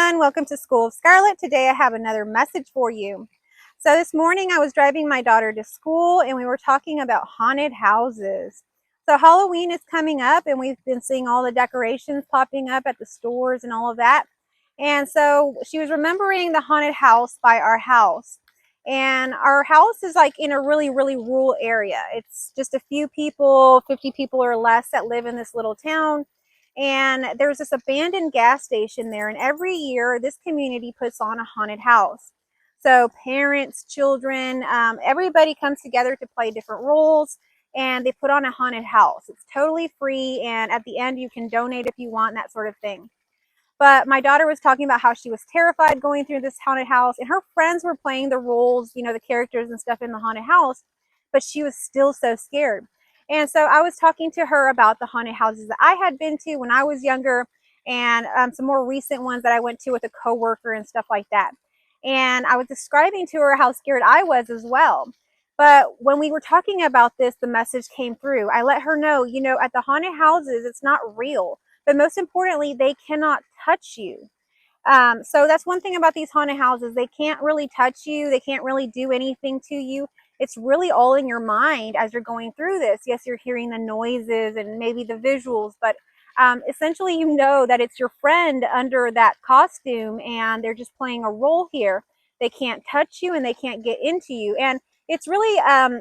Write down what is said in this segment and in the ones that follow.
everyone, welcome to School of Scarlet. Today I have another message for you. So this morning I was driving my daughter to school and we were talking about haunted houses. So Halloween is coming up and we've been seeing all the decorations popping up at the stores and all of that. And so she was remembering the haunted house by our house. And our house is like in a really rural area. It's just a few people, 50 people or less that live in this little town. And there's this abandoned gas station there, and every year this community puts on a haunted house. So parents, children, everybody comes together to play different roles, and they put on a haunted house. It's totally free, and at the end you can donate if you want, and that sort of thing. But my daughter was talking about how she was terrified going through this haunted house, and her friends were playing the roles, the characters and stuff in the haunted house, but she was still so scared. And so I was talking to her about the haunted houses that I had been to when I was younger, and some more recent ones that I went to with a coworker and stuff like that. And I was describing to her how scared I was as well. But when we were talking about this, the message came through. I let her know, at the haunted houses, it's not real. But most importantly, they cannot touch you. So that's one thing about these haunted houses. They can't really touch you. They can't really do anything to you. It's really all in your mind as you're going through this. Yes, you're hearing the noises and maybe the visuals, but essentially you know that it's your friend under that costume and they're just playing a role here. They can't touch you and they can't get into you. And it's really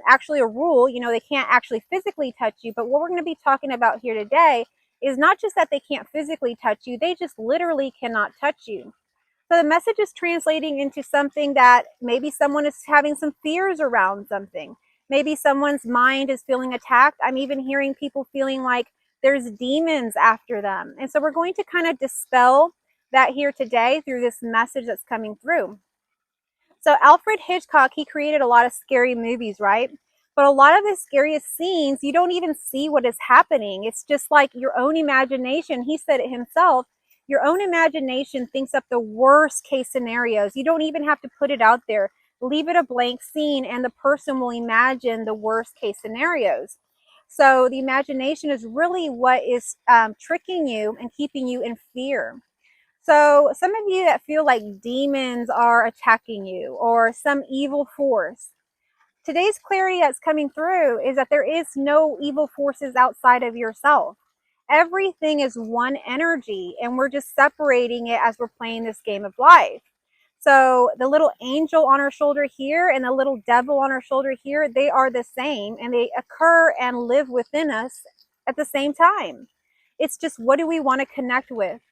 actually a rule. They can't actually physically touch you. But what we're going to be talking about here today is not just that they can't physically touch you, they just literally cannot touch you. So the message is translating into something that maybe someone is having some fears around something. Maybe someone's mind is feeling attacked. I'm even hearing people feeling like there's demons after them. And so we're going to kind of dispel that here today through this message that's coming through. So Alfred Hitchcock, he created a lot of scary movies, right? But a lot of the scariest scenes, you don't even see what is happening. It's just like your own imagination. He said it himself. Your own imagination thinks up the worst case scenarios. You don't even have to put it out there. Leave it a blank scene and the person will imagine the worst case scenarios. So the imagination is really what is tricking you and keeping you in fear. So some of you that feel like demons are attacking you or some evil force, today's clarity that's coming through is that there is no evil forces outside of yourself. Everything is one energy and we're just separating it as we're playing this game of life. So the little angel on our shoulder here and the little devil on our shoulder here, they are the same and they occur and live within us at the same time. It's just, what do we want to connect with?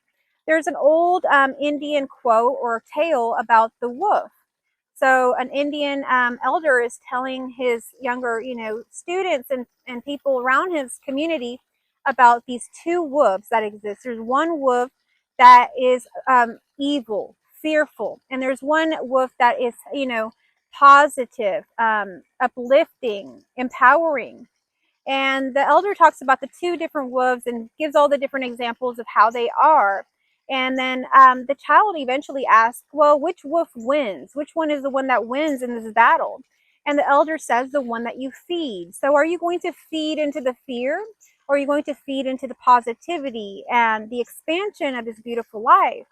There's an old Indian quote or tale about the wolf. So an Indian elder is telling his younger, students and people around his community about these two wolves that exist. There's one wolf that is evil, fearful, and there's one wolf that is, positive, uplifting, empowering. And the elder talks about the two different wolves and gives all the different examples of how they are. And then the child eventually asks, well, which wolf wins? Which one is the one that wins in this battle? And the elder says, the one that you feed. So are you going to feed into the fear? Or are you going to feed into the positivity and the expansion of this beautiful life?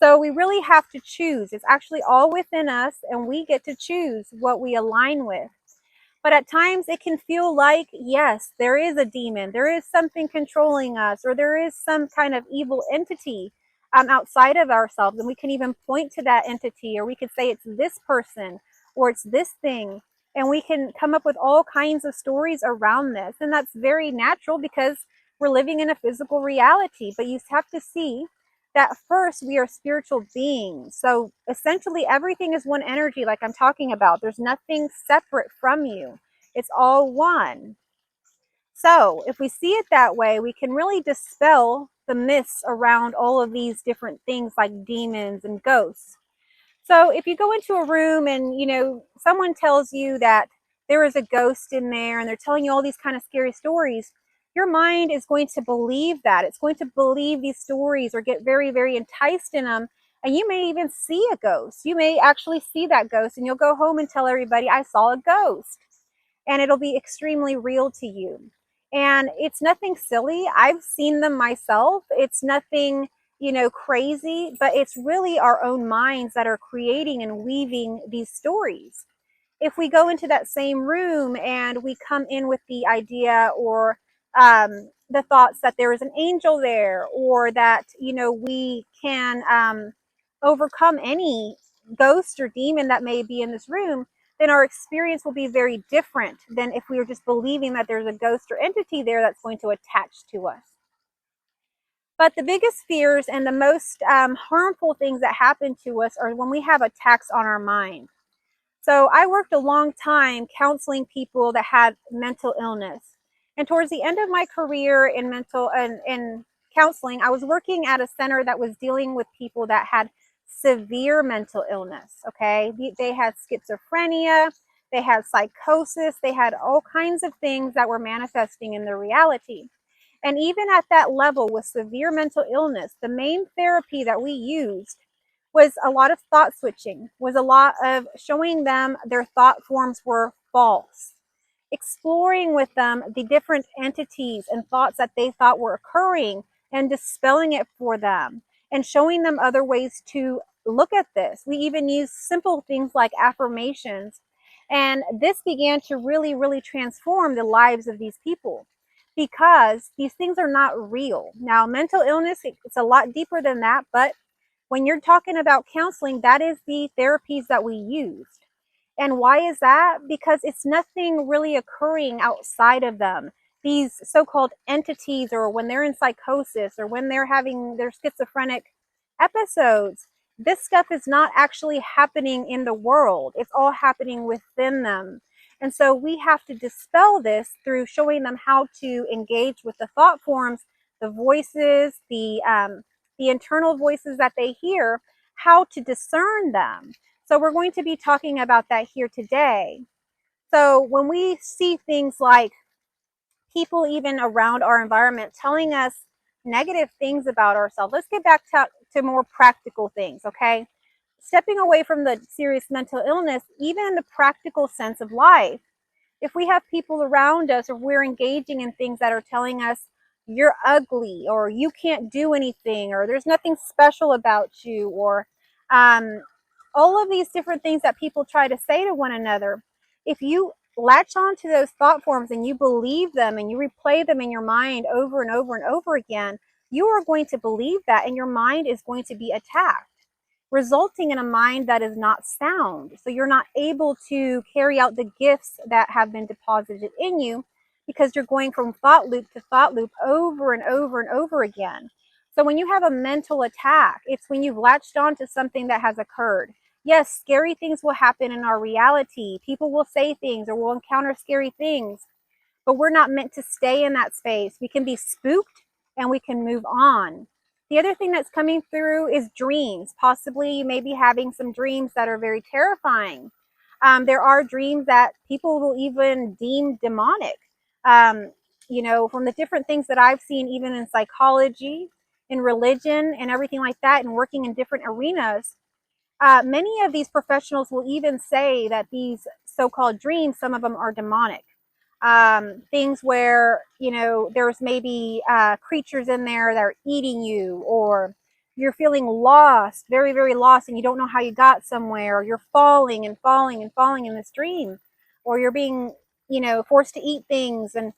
So we really have to choose. It's actually all within us, and we get to choose what we align with. But at times it can feel like, yes, there is a demon, there is something controlling us, or there is some kind of evil entity outside of ourselves. And we can even point to that entity, or we could say it's this person, or it's this thing. And we can come up with all kinds of stories around this. And that's very natural because we're living in a physical reality. But you have to see that first, we are spiritual beings. So essentially everything is one energy, like I'm talking about. There's nothing separate from you. It's all one. So if we see it that way, we can really dispel the myths around all of these different things like demons and ghosts. So if you go into a room and, someone tells you that there is a ghost in there and they're telling you all these kind of scary stories, your mind is going to believe that. It's going to believe these stories or get very enticed in them. And you may even see a ghost. You may actually see that ghost and you'll go home and tell everybody, I saw a ghost. And it'll be extremely real to you. And it's nothing silly. I've seen them myself. It's nothing, crazy, but it's really our own minds that are creating and weaving these stories. If we go into that same room and we come in with the idea or the thoughts that there is an angel there, or that we can overcome any ghost or demon that may be in this room, then our experience will be very different than if we were just believing that there's a ghost or entity there that's going to attach to us. But the biggest fears and the most harmful things that happen to us are when we have attacks on our mind. So I worked a long time counseling people that had mental illness. And towards the end of my career in mental and in counseling, I was working at a center that was dealing with people that had severe mental illness. Okay. They had schizophrenia, they had psychosis, they had all kinds of things that were manifesting in their reality. And even at that level with severe mental illness, the main therapy that we used was a lot of thought switching, was a lot of showing them their thought forms were false, exploring with them the different entities and thoughts that they thought were occurring and dispelling it for them and showing them other ways to look at this. We even used simple things like affirmations. And this began to really, really transform the lives of these people because these things are not real. Now, mental illness, it's a lot deeper than that, but when you're talking about counseling, that is the therapies that we used. And why is that? Because it's nothing really occurring outside of them. These so-called entities, or when they're in psychosis, or when they're having their schizophrenic episodes, this stuff is not actually happening in the world. It's all happening within them. And so we have to dispel this through showing them how to engage with the thought forms, the voices, the internal voices that they hear, how to discern them. So we're going to be talking about that here today. So when we see things like people even around our environment telling us negative things about ourselves, let's get back to more practical things, okay? Stepping away from the serious mental illness, even in the practical sense of life, if we have people around us or we're engaging in things that are telling us you're ugly or you can't do anything or there's nothing special about you, or all of these different things that people try to say to one another, if you latch on to those thought forms and you believe them and you replay them in your mind over and over and over again, you are going to believe that and your mind is going to be attacked, resulting in a mind that is not sound. So you're not able to carry out the gifts that have been deposited in you because you're going from thought loop to thought loop over and over and over again. So when you have a mental attack, it's when you've latched on to something that has occurred. Yes, scary things will happen in our reality. People will say things or we'll encounter scary things, but we're not meant to stay in that space. We can be spooked and we can move on. The other thing that's coming through is dreams. Possibly you may be having some dreams that are very terrifying. There are dreams that people will even deem demonic. From the different things that I've seen, even in psychology, in religion, and everything like that, and working in different arenas, many of these professionals will even say that these so-called dreams, some of them are demonic. Things where, there's maybe creatures in there that are eating you, or you're feeling lost, very, very lost, and you don't know how you got somewhere, or you're falling and falling and falling in this dream, or you're being, forced to eat things. And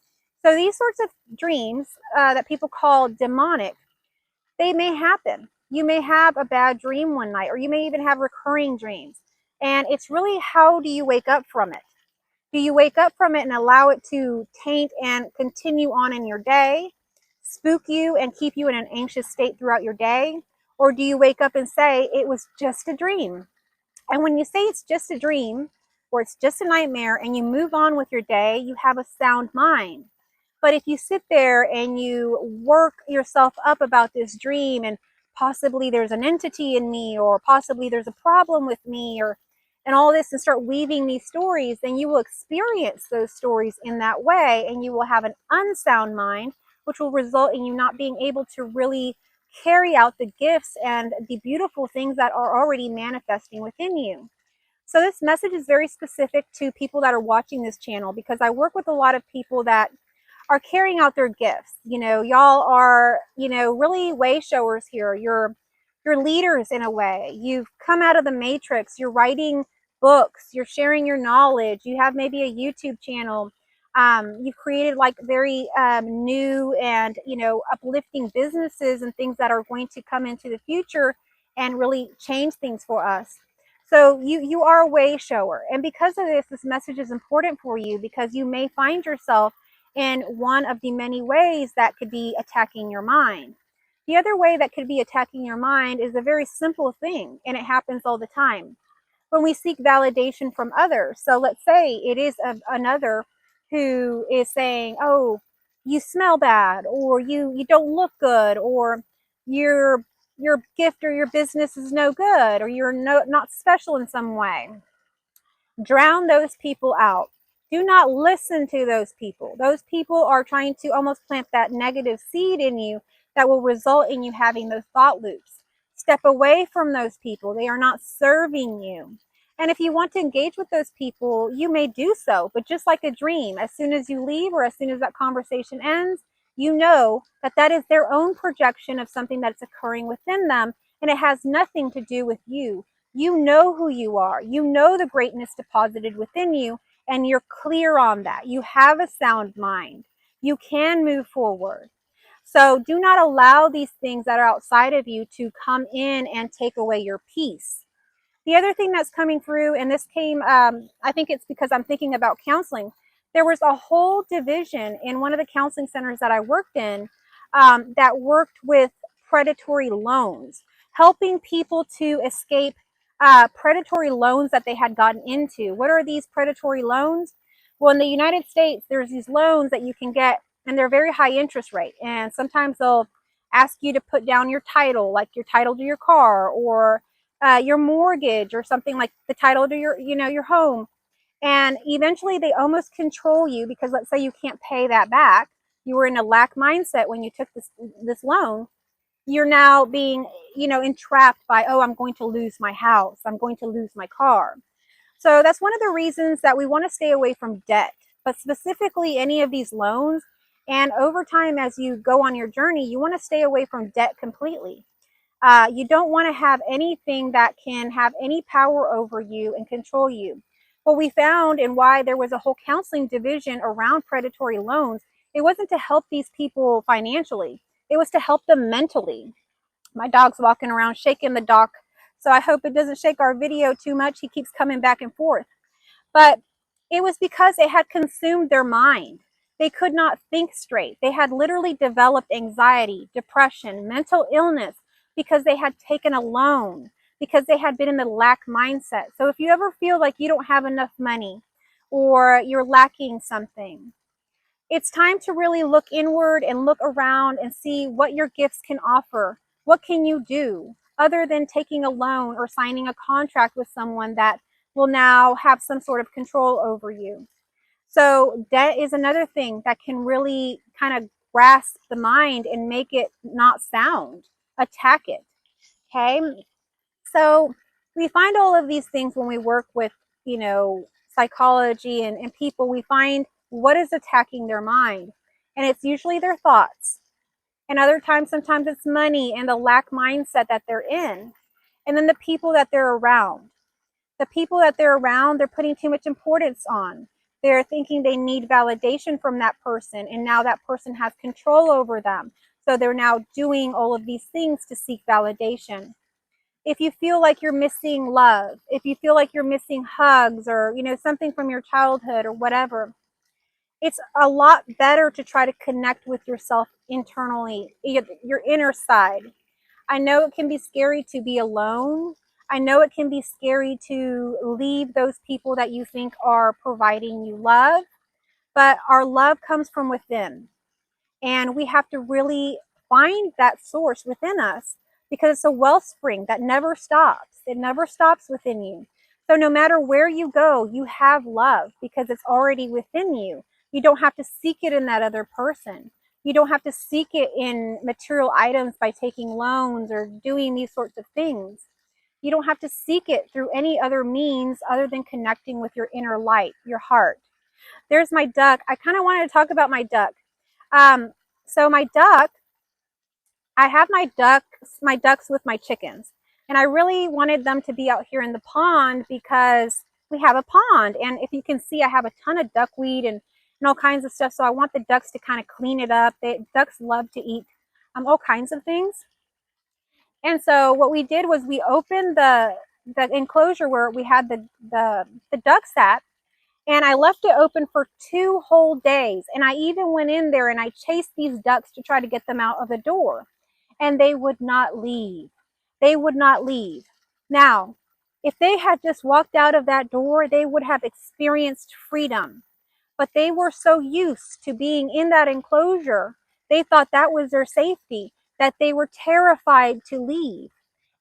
so these sorts of dreams that people call demonic, they may happen. You may have a bad dream one night, or you may even have recurring dreams. And it's really, how do you wake up from it? Do you wake up from it and allow it to taint and continue on in your day, spook you and keep you in an anxious state throughout your day? Or do you wake up and say, it was just a dream? And when you say it's just a dream or it's just a nightmare and you move on with your day, you have a sound mind. But if you sit there and you work yourself up about this dream, and possibly there's an entity in me, or possibly there's a problem with me, or and all this, and start weaving these stories, then you will experience those stories in that way, and you will have an unsound mind, which will result in you not being able to really carry out the gifts and the beautiful things that are already manifesting within you. So this message is very specific to people that are watching this channel, because I work with a lot of people that are carrying out their gifts. Y'all are, really way showers here. You're leaders in a way. You've come out of the matrix. You're writing books. You're sharing your knowledge. You have maybe a YouTube channel. You've created like very new and uplifting businesses and things that are going to come into the future and really change things for us. So you are a way shower, and because of this message is important for you because you may find yourself in one of the many ways that could be attacking your mind. The other way that could be attacking your mind is a very simple thing, and it happens all the time. When we seek validation from others. So let's say it is another who is saying, "Oh, you smell bad," or you don't look good, or your your gift or your business is no good, or you're not special in some way. Drown those people out. Do not listen to those people. Those people are trying to almost plant that negative seed in you that will result in you having those thought loops. Step away from those people. They are not serving you. And if you want to engage with those people, you may do so. But just like a dream, as soon as you leave or as soon as that conversation ends, you know that that is their own projection of something that's occurring within them, and it has nothing to do with you. You know who you are. You know the greatness deposited within you, and you're clear on that. You have a sound mind. You can move forward. So do not allow these things that are outside of you to come in and take away your peace. The other thing that's coming through, and this came, I think it's because I'm thinking about counseling. There was a whole division in one of the counseling centers that I worked in that worked with predatory loans, helping people to escape predatory loans that they had gotten into. What are these predatory loans? Well, in the United States, there's these loans that you can get, and they're very high interest rate. And sometimes they'll ask you to put down your title, like your title to your car, or your mortgage, or something like the title to your home. And eventually they almost control you because let's say you can't pay that back. You were in a lack mindset when you took this loan. You're now being, entrapped by, oh, I'm going to lose my house. I'm going to lose my car. So that's one of the reasons that we want to stay away from debt, but specifically any of these loans. And over time, as you go on your journey, you want to stay away from debt completely. You don't want to have anything that can have any power over you and control you. What we found, and why there was a whole counseling division around predatory loans, it wasn't to help these people financially. It was to help them mentally. My dog's walking around shaking the dock, so I hope it doesn't shake our video too much. He keeps coming back and forth. But it was because it had consumed their mind. They could not think straight. They had literally developed anxiety, depression, mental illness because they had taken a loan, because they had been in the lack mindset. So if you ever feel like you don't have enough money or you're lacking something, it's time to really look inward and look around and see what your gifts can offer. What can you do other than taking a loan or signing a contract with someone that will now have some sort of control over you? So debt is another thing that can really kind of grasp the mind and make it not sound, attack it. Okay. So we find all of these things when we work with, psychology and people. We find what is attacking their mind. And it's usually their thoughts. And other times, sometimes it's money and the lack mindset that they're in. And then the people that they're around. The people that they're around, they're putting too much importance on. They're thinking they need validation from that person. And now that person has control over them. So they're now doing all of these things to seek validation. If you feel like you're missing love, if you feel like you're missing hugs or, something from your childhood or whatever, it's a lot better to try to connect with yourself internally, your inner side. I know it can be scary to be alone. I know it can be scary to leave those people that you think are providing you love, but our love comes from within. And we have to really find that source within us because it's a wellspring that never stops. It never stops within you. So no matter where you go, you have love because it's already within you. You don't have to seek it in that other person. You don't have to seek it in material items by taking loans or doing these sorts of things. You don't have to seek it through any other means other than connecting with your inner light, your heart. There's my duck. I kind of wanted to talk about my duck. So I have my ducks with my chickens. And I really wanted them to be out here in the pond because we have a pond. And if you can see, I have a ton of duckweed and all kinds of stuff. So I want the ducks to kind of clean it up. Ducks love to eat all kinds of things. And so what we did was we opened the enclosure where we had the ducks at, and I left it open for 2 whole days. And I even went in there and I chased these ducks to try to get them out of the door. And they would not leave. They would not leave. Now, if they had just walked out of that door, they would have experienced freedom. But they were so used to being in that enclosure, they thought that was their safety, that they were terrified to leave.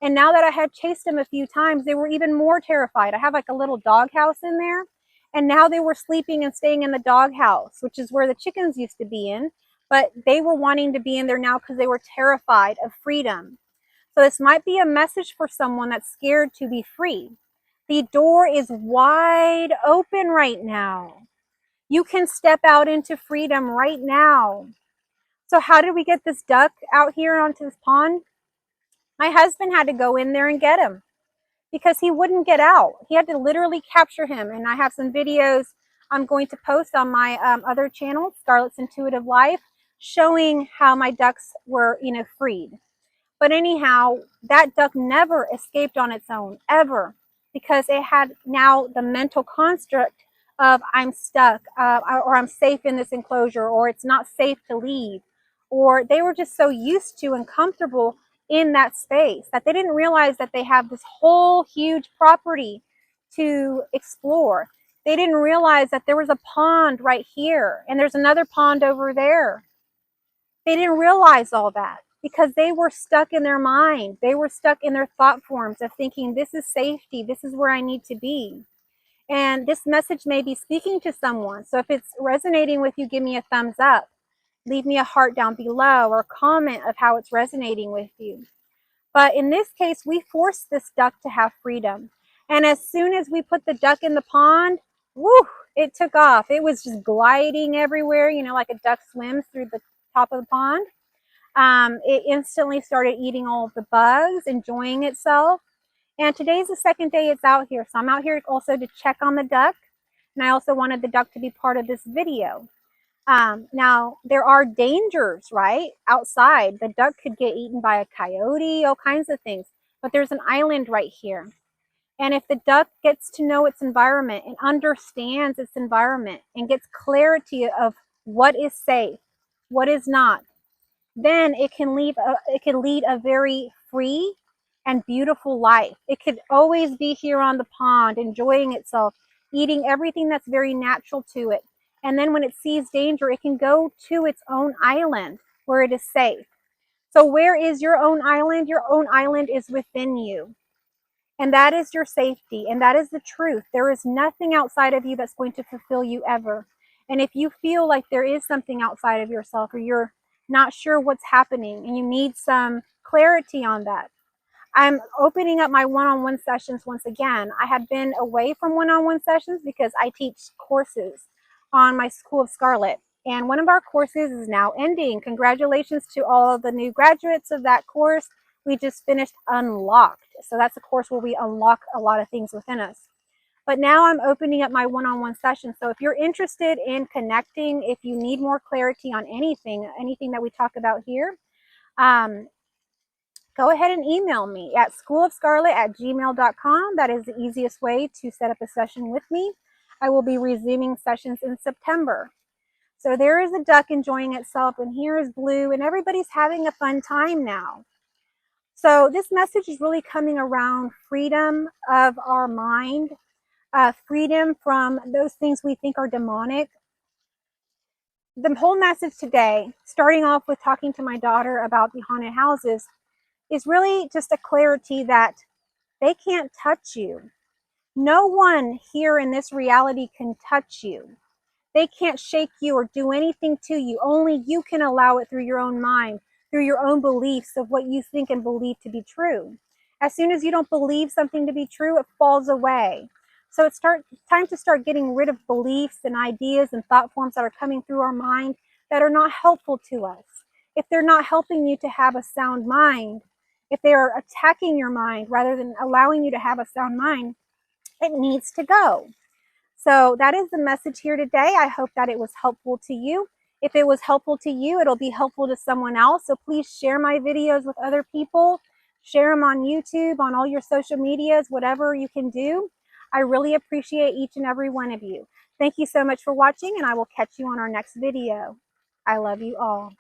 And now that I had chased them a few times, they were even more terrified. I have like a little doghouse in there, and now they were sleeping and staying in the doghouse, which is where the chickens used to be in, but they were wanting to be in there now because they were terrified of freedom. So this might be a message for someone that's scared to be free. The door is wide open right now. You can step out into freedom right now. So how did we get this duck out here onto this pond? My husband had to go in there and get him because he wouldn't get out. He had to literally capture him. And I have some videos I'm going to post on my other channel, Scarlett's Intuitive Life, showing how my ducks were, freed. But anyhow, that duck never escaped on its own, ever, because it had now the mental construct of I'm stuck, or I'm safe in this enclosure, or it's not safe to leave. Or they were just so used to and comfortable in that space that they didn't realize that they have this whole huge property to explore. They didn't realize that there was a pond right here and there's another pond over there. They didn't realize all that because they were stuck in their mind. They were stuck in their thought forms of thinking, this is safety, this is where I need to be. And this message may be speaking to someone. So if it's resonating with you, give me a thumbs up. Leave me a heart down below or comment of how it's resonating with you. But in this case, we forced this duck to have freedom. And as soon as we put the duck in the pond, whoo, it took off. It was just gliding everywhere, like a duck swims through the top of the pond. It instantly started eating all of the bugs, enjoying itself. And today's the second day it's out here. So I'm out here also to check on the duck. And I also wanted the duck to be part of this video. Now, there are dangers, right? Outside, the duck could get eaten by a coyote, all kinds of things. But there's an island right here. And if the duck gets to know its environment and understands its environment and gets clarity of what is safe, what is not, then it can lead a very free and beautiful life. It could always be here on the pond, enjoying itself, eating everything that's very natural to it. And then when it sees danger, it can go to its own island where it is safe. So where is your own island? Your own island is within you. And that is your safety. And that is the truth. There is nothing outside of you that's going to fulfill you ever. And if you feel like there is something outside of yourself, or you're not sure what's happening and you need some clarity on that, I'm opening up my one-on-one sessions once again. I had been away from one-on-one sessions because I teach courses on my School of Scarlet. And one of our courses is now ending. Congratulations to all of the new graduates of that course. We just finished Unlocked. So that's a course where we unlock a lot of things within us. But now I'm opening up my one-on-one session. So if you're interested in connecting, if you need more clarity on anything that we talk about here, go ahead and email me at schoolofscarlet@gmail.com. That is the easiest way to set up a session with me. I will be resuming sessions in September. So there is a duck enjoying itself, and here is Blue, and everybody's having a fun time now. So this message is really coming around freedom of our mind, freedom from those things we think are demonic. The whole message today, starting off with talking to my daughter about the haunted houses, is really just a clarity that they can't touch you. No one here in this reality can touch you. They can't shake you or do anything to you. Only you can allow it through your own mind, through your own beliefs of what you think and believe to be true. As soon as you don't believe something to be true, it falls away. So it's time to start getting rid of beliefs and ideas and thought forms that are coming through our mind that are not helpful to us, if they're not helping you to have a sound mind, if they are attacking your mind rather than allowing you to have a sound mind, it needs to go. So that is the message here today. I hope that it was helpful to you. If it was helpful to you, it'll be helpful to someone else. So please share my videos with other people. Share them on YouTube, on all your social medias, whatever you can do. I really appreciate each and every one of you. Thank you so much for watching, and I will catch you on our next video. I love you all.